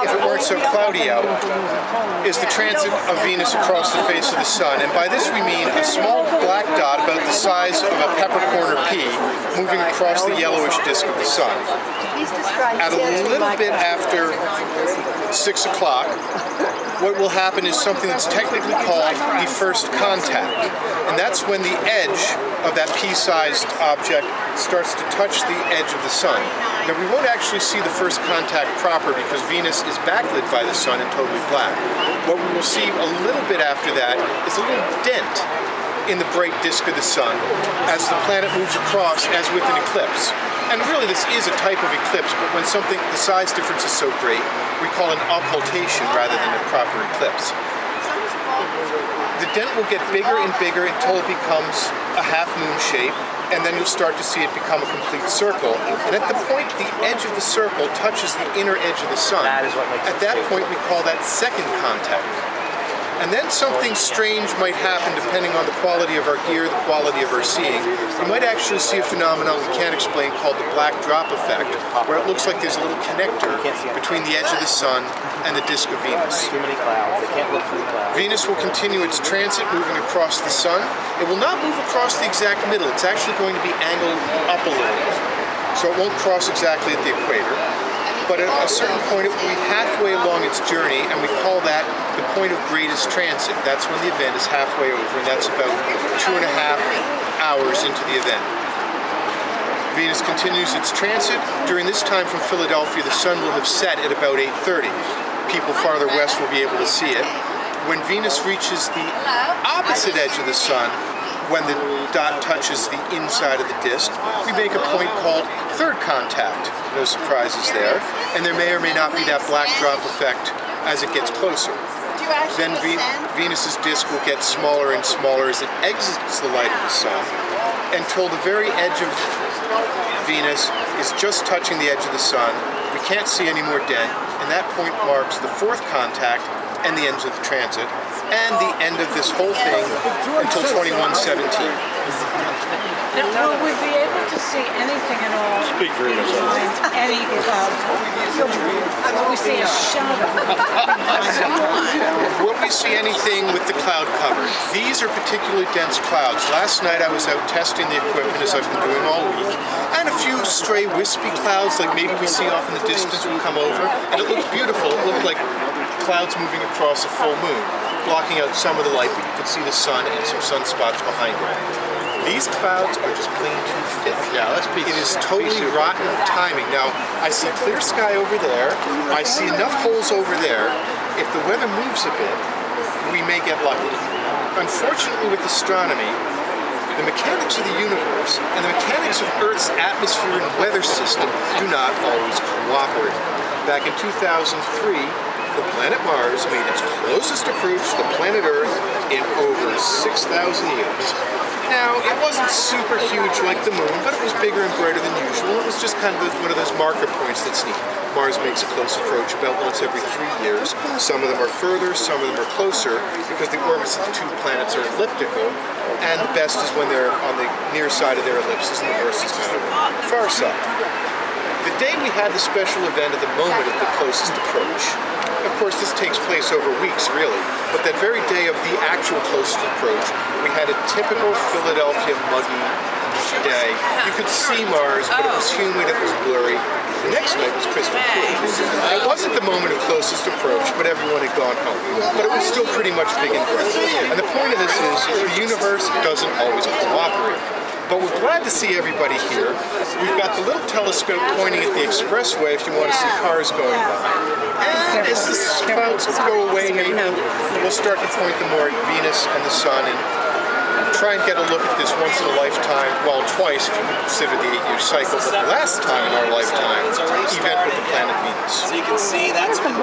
if it weren't so cloudy out, is the transit of Venus across the face of the sun. And by this we mean a small black dot about the size of a peppercorn or pea moving across the yellowish disk of the sun. At a little bit after 6 o'clock, what will happen is something that's technically called the first contact. And that's when the edge of that pea-sized object starts to touch the edge of the sun. Now we won't actually see the first contact proper because Venus is backlit by the sun and totally black. What we will see a little bit after that is a little dent in the bright disk of the sun as the planet moves across as with an eclipse. And really this is a type of eclipse, but when something, the size difference is so great, we call it an occultation rather than a proper eclipse. The dent will get bigger and bigger until it becomes a half-moon shape, and then you'll start to see it become a complete circle. And at the point the edge of the circle touches the inner edge of the sun, at that point we call that second contact. And then something strange might happen depending on the quality of our gear, the quality of our seeing. You might actually see a phenomenon we can't explain called the black drop effect, where it looks like there's a little connector between the edge of the sun and the disk of Venus. Venus will continue its transit moving across the sun. It will not move across the exact middle. It's actually going to be angled up a little bit, so it won't cross exactly at the equator. But at a certain point it will be halfway along its journey, and we call that the point of greatest transit. That's when the event is halfway over, and that's about 2.5 hours into the event. Venus continues its transit. During this time from Philadelphia, the sun will have set at about 8:30. People farther west will be able to see it. When Venus reaches the opposite edge of the sun, when the dot touches the inside of the disk, we make a point called third contact. No surprises there. And there may or may not be that black drop effect as it gets closer. Then Venus's disk will get smaller and smaller as it exits the light of the sun until the very edge of Venus is just touching the edge of the sun. We can't see any more dent, and that point marks the fourth contact and the end of the transit, and the end of this whole thing until 2117. Now, will we be able to see anything at all? Speak for yourself. Any cloud cover? Will we see a shadow? Will we see anything with the cloud cover? These are particularly dense clouds. Last night I was out testing the equipment as I've been doing all week, and a few stray wispy clouds like maybe we see off in the distance will come over, and it looked beautiful. It looked like clouds moving across a full moon, blocking out some of the light, but you could see the sun and some sunspots behind it. These clouds are just plain too thick. Yeah, it is totally rotten timing. Now, I see clear sky over there. I see enough holes over there. If the weather moves a bit, we may get lucky. Unfortunately, with astronomy, the mechanics of the universe and the mechanics of Earth's atmosphere and weather system do not always cooperate. Back in 2003, the planet Mars made its closest approach to the planet Earth in over 6,000 years. Now, it wasn't super huge like the moon, but it was bigger and brighter than usual. It was just kind of one of those marker points that's neat. Mars makes a close approach about once every 3 years. Some of them are further, some of them are closer, because the orbits of the two planets are elliptical, and the best is when they're on the near side of their ellipses, and the worst is kind of on the far side. The day we had the special event at the moment of the closest approach, of course this takes place over weeks really, but that very day of the actual closest approach, we had a typical Philadelphia muggy day. You could see Mars, but it was humid, it was blurry. The next night was crystal clear. It wasn't the moment of closest approach, but everyone had gone home. But it was still pretty much big and bright. And the point of this is, the universe doesn't always cooperate. But we're glad to see everybody here. We've got the little telescope pointing at the expressway if you want to see cars going by. And as the clouds go away, maybe we'll start to point them more at Venus and the sun and try and get a look at this once in a lifetime, well, twice if you consider the 8-year cycle, but the last time in our lifetime event with the planet Venus. So you can see that's when